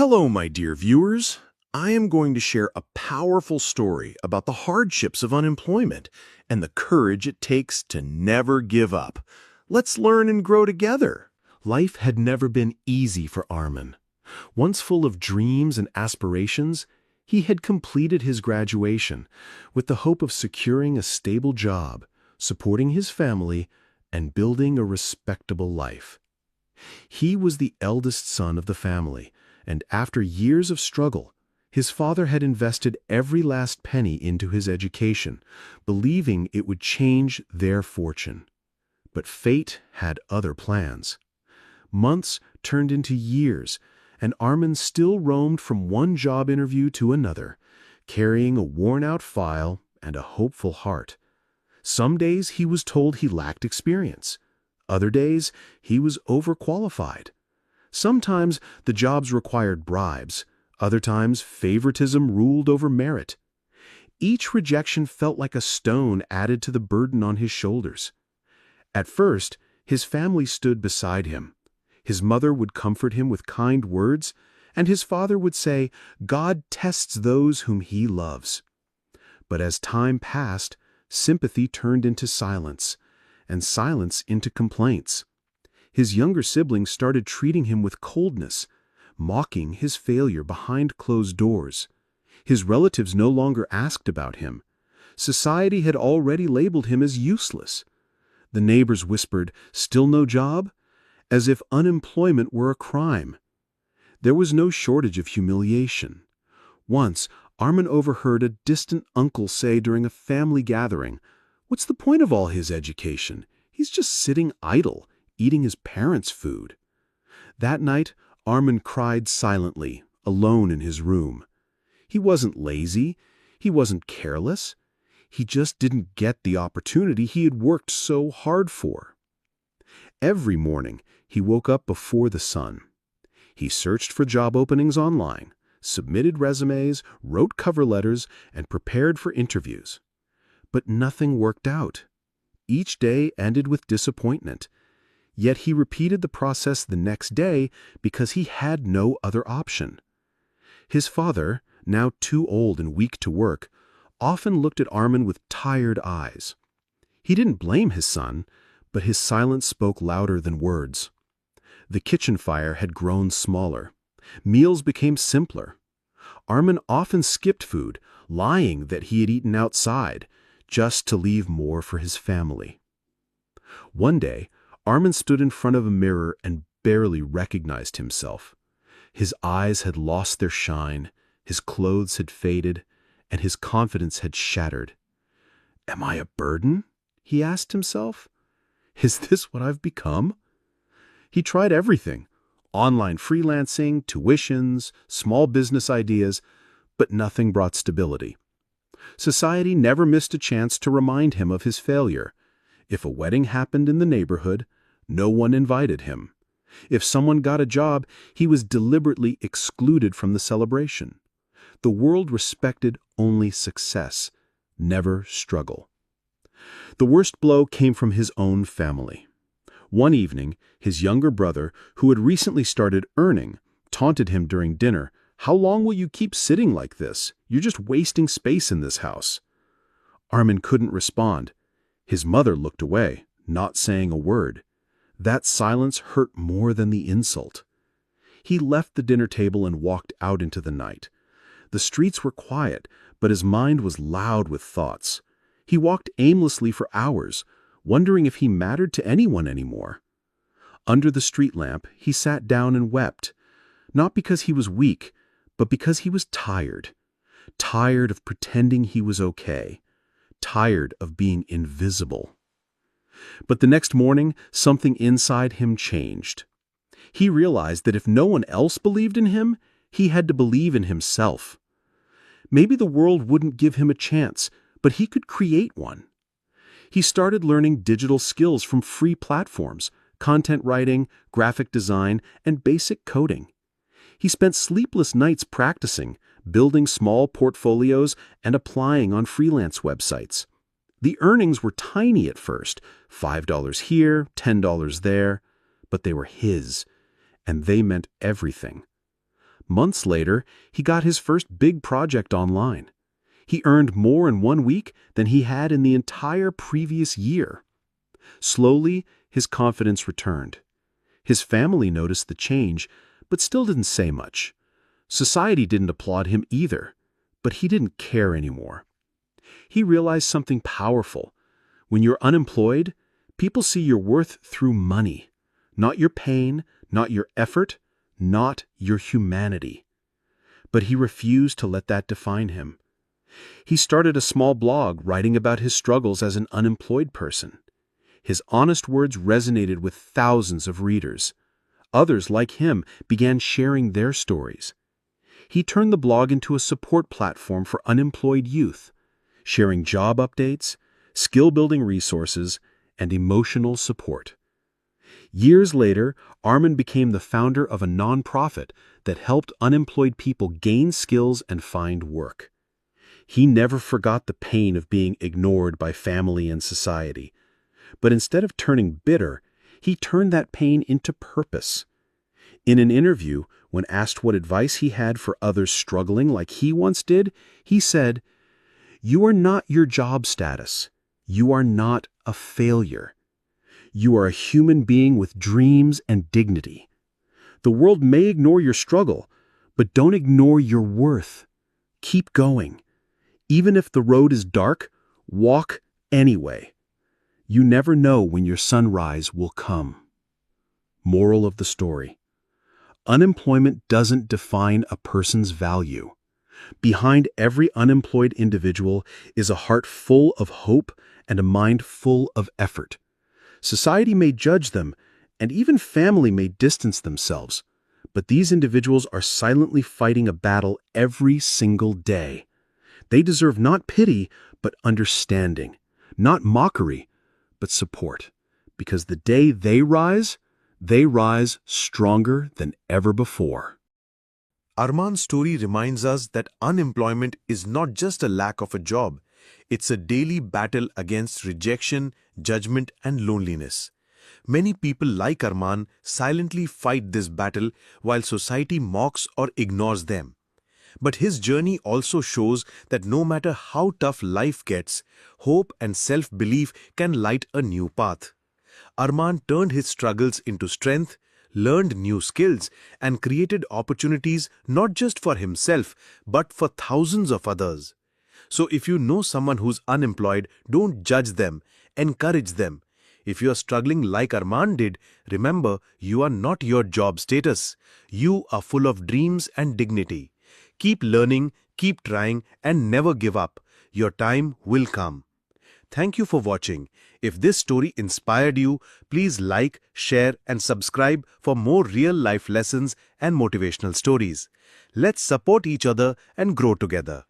Hello, my dear viewers. I am going to share a powerful story about the hardships of unemployment and the courage it takes to never give up. Let's learn and grow together. Life had never been easy for Armin. Once full of dreams and aspirations, he had completed his graduation with the hope of securing a stable job, supporting his family, and building a respectable life. He was the eldest son of the family, and after years of struggle, his father had invested every last penny into his education, believing it would change their fortune. But fate had other plans. Months turned into years, and Armin still roamed from one job interview to another, carrying a worn-out file and a hopeful heart. Some days he was told he lacked experience. Other days he was overqualified. Sometimes the jobs required bribes. Other times favoritism ruled over merit. Each rejection felt like a stone added to the burden on his shoulders. At first, his family stood beside him. His mother would comfort him with kind words, and his father would say, "God tests those whom he loves." But as time passed, sympathy turned into silence, and silence into complaints. His younger siblings started treating him with coldness, mocking his failure behind closed doors. His relatives no longer asked about him. Society had already labeled him as useless. The neighbors whispered, "Still no job?" as if unemployment were a crime. There was no shortage of humiliation. Once, Armin overheard a distant uncle say during a family gathering, "What's the point of all his education? He's just sitting idle, eating his parents' food." That night, Armin cried silently, alone in his room. He wasn't lazy. He wasn't careless. He just didn't get the opportunity he had worked so hard for. Every morning, he woke up before the sun. He searched for job openings online, submitted resumes, wrote cover letters, and prepared for interviews. But nothing worked out. Each day ended with disappointment. Yet he repeated the process the next day because he had no other option. His father, now too old and weak to work, often looked at Armin with tired eyes. He didn't blame his son, but his silence spoke louder than words. The kitchen fire had grown smaller. Meals became simpler. Armin often skipped food, lying that he had eaten outside, just to leave more for his family. One day, Armin stood in front of a mirror and barely recognized himself. His eyes had lost their shine, his clothes had faded, and his confidence had shattered. "Am I a burden?" he asked himself. "Is this what I've become?" He tried everything: online freelancing, tuitions, small business ideas, but nothing brought stability. Society never missed a chance to remind him of his failure. If a wedding happened in the neighborhood, no one invited him. If someone got a job, he was deliberately excluded from the celebration. The world respected only success, never struggle. The worst blow came from his own family. One evening, his younger brother, who had recently started earning, taunted him during dinner. "How long will you keep sitting like this? You're just wasting space in this house." Armin couldn't respond. His mother looked away, not saying a word. That silence hurt more than the insult. He left the dinner table and walked out into the night. The streets were quiet, but his mind was loud with thoughts. He walked aimlessly for hours, wondering if he mattered to anyone anymore. Under the street lamp, he sat down and wept, not because he was weak, but because he was tired. Tired of pretending he was okay. Tired of being invisible. But the next morning, something inside him changed. He realized that if no one else believed in him, he had to believe in himself. Maybe the world wouldn't give him a chance, but he could create one. He started learning digital skills from free platforms, content writing, graphic design, and basic coding. He spent sleepless nights practicing, building small portfolios, and applying on freelance websites. The earnings were tiny at first, $5 here, $10 there, but they were his, and they meant everything. Months later, he got his first big project online. He earned more in 1 week than he had in the entire previous year. Slowly, his confidence returned. His family noticed the change, but still didn't say much. Society didn't applaud him either, but he didn't care anymore. He realized something powerful. When you're unemployed, people see your worth through money, not your pain, not your effort, not your humanity. But he refused to let that define him. He started a small blog writing about his struggles as an unemployed person. His honest words resonated with thousands of readers. Others, like him, began sharing their stories. He turned the blog into a support platform for unemployed youth, sharing job updates, skill-building resources, and emotional support. Years later, Armin became the founder of a nonprofit that helped unemployed people gain skills and find work. He never forgot the pain of being ignored by family and society. But instead of turning bitter, he turned that pain into purpose. In an interview, when asked what advice he had for others struggling like he once did, he said, "You are not your job status. You are not a failure. You are a human being with dreams and dignity. The world may ignore your struggle, but don't ignore your worth. Keep going. Even if the road is dark, walk anyway. You never know when your sunrise will come." Moral of the story: unemployment doesn't define a person's value. Behind every unemployed individual is a heart full of hope and a mind full of effort. Society may judge them, and even family may distance themselves, but these individuals are silently fighting a battle every single day. They deserve not pity, but understanding, not mockery, but support, because the day they rise stronger than ever before. Arman's story reminds us that unemployment is not just a lack of a job. It's a daily battle against rejection, judgment, and loneliness. Many people like Arman silently fight this battle while society mocks or ignores them. But his journey also shows that no matter how tough life gets, hope and self-belief can light a new path. Arman turned his struggles into strength, learned new skills, and created opportunities not just for himself, but for thousands of others. So if you know someone who's unemployed, don't judge them, encourage them. If you are struggling like Arman did, remember, you are not your job status. You are full of dreams and dignity. Keep learning, keep trying, and never give up. Your time will come. Thank you for watching. If this story inspired you, please like, share, and subscribe for more real-life lessons and motivational stories. Let's support each other and grow together.